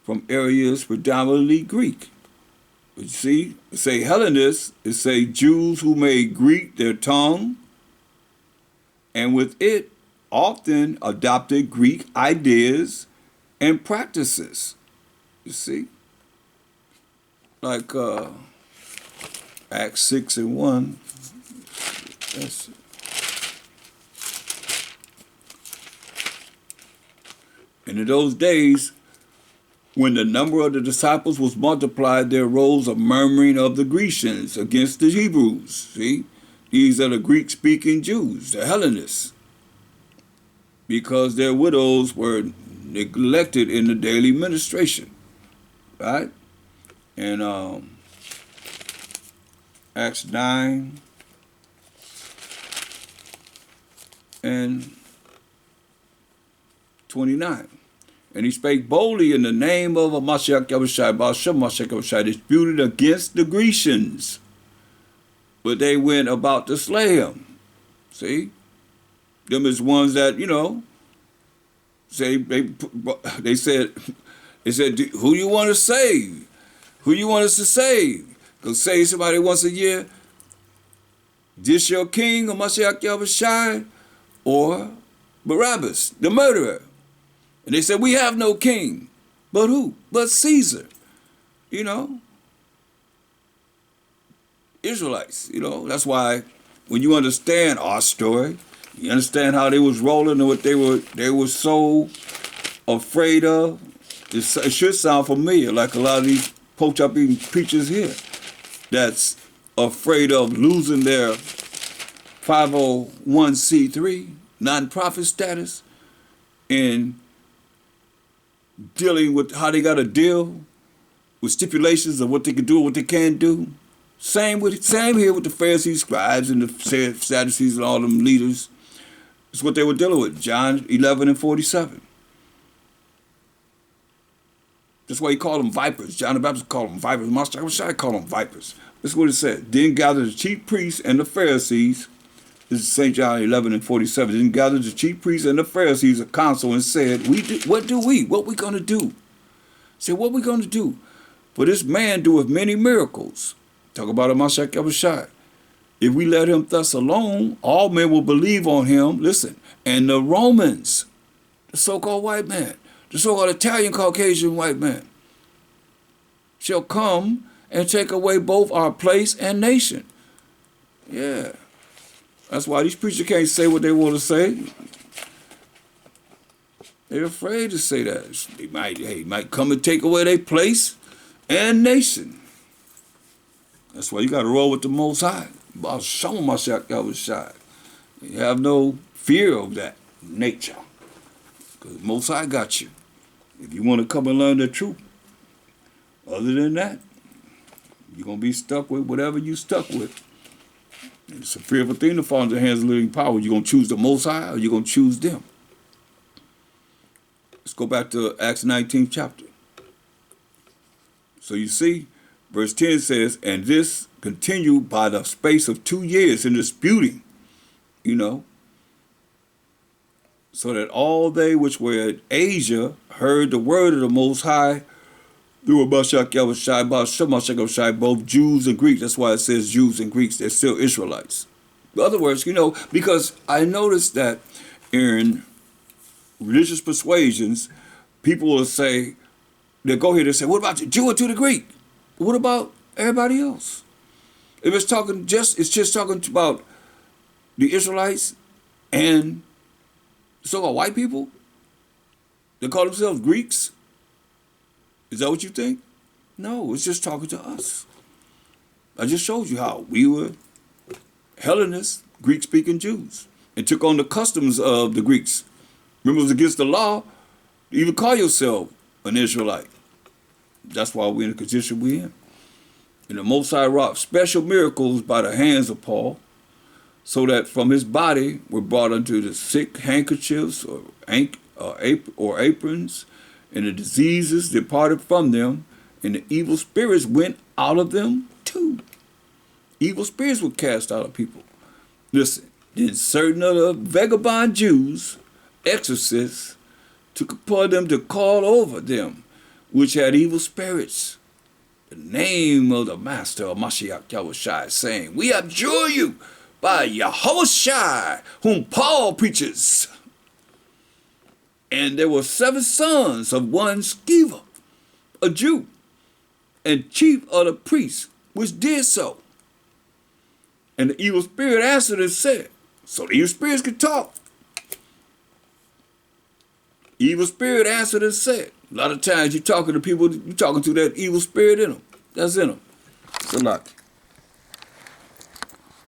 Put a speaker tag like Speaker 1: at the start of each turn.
Speaker 1: from areas predominantly Greek. But you see, it say Hellenists, it say Jews who made Greek their tongue, and with it often adopted Greek ideas and practices. You see, like Acts 6:1. That's And in those days, when the number of the disciples was multiplied, there arose a murmuring of the Grecians against the Hebrews. See, these are the Greek-speaking Jews, the Hellenists, because their widows were neglected in the daily ministration, right? And Acts 9 and 29. And he spake boldly in the name of Mashiach Yahushua, Ba'ashem Mashiach Yahushua, disputed against the Grecians. But they went about to slay him. See? Them is ones that, say they said, who you want to save? Who you want us to save? Because save somebody once a year. This your king, or Mashiach Yahushua, or Barabbas, the murderer. And they said, we have no king. But who? But Caesar. Israelites, That's why when you understand our story, you understand how they was rolling and what they were so afraid of. It should sound familiar, like a lot of these poached up eating preachers here that's afraid of losing their 501c3 nonprofit status and dealing with how they got to deal with stipulations of what they can do and what they can't do. Same here with the Pharisees, scribes, and the Sadducees and all them leaders. It's what they were dealing with. John 11 and 47. That's why he called them vipers. John the Baptist called them vipers. Mashiach called them vipers. This is what it said. Then gathered the chief priests and the Pharisees. This is St. John 11 and 47. Then gathered the chief priests and the Pharisees a council and said, what we going to do? Said, what we going to do? For this man doeth many miracles. Talk about a Mashiach Yahushua. If we let him thus alone, all men will believe on him. Listen, and the Romans, the so-called white man, the so-called Italian Caucasian white man, shall come and take away both our place and nation. Yeah. That's why these preachers can't say what they want to say. They're afraid to say that. He might come and take away their place and nation. That's why you got to roll with the Most High. You have no fear of that nature. Because the Most High got you. If you want to come and learn the truth, other than that, you're going to be stuck with whatever you stuck with. And it's a fearful thing to fall into the hands of living power. You're going to choose the Most High or you're going to choose them. Let's go back to Acts 19th chapter. So you see, verse 10 says, and this continued by the space of 2 years in disputing, so that all they which were in Asia heard the word of the Most High through Mashiach Yahushua, both Jews and Greeks. That's why it says Jews and Greeks. They're still Israelites. In other words, because I noticed that in religious persuasions, people will say, they'll go here and say, what about the Jew or to the Greek? What about everybody else? If it's just talking about the Israelites and so-called white people, they call themselves Greeks. Is that what you think? No, it's just talking to us. I just showed you how we were Hellenists, Greek-speaking Jews, and took on the customs of the Greeks. Remember, it was against the law to even call yourself an Israelite. That's why we're in the condition we're in. And the Most High wrought special miracles by the hands of Paul, so that from his body were brought unto the sick handkerchiefs or aprons, and the diseases departed from them, and the evil spirits went out of them too. Evil spirits were cast out of people. Listen, then certain of the vagabond Jews, exorcists, took upon them to call over them which had evil spirits. The name of the master of Mashiach Yahushua, saying, we abjure you by Yahushua, whom Paul preaches. And there were 7 sons of one Sceva, a Jew, and chief of the priests, which did so. And the evil spirit answered and said, so the evil spirits could talk. Evil spirit answered and said, a lot of times you're talking to people, you're talking to that evil spirit in them. That's in them. It's a lot.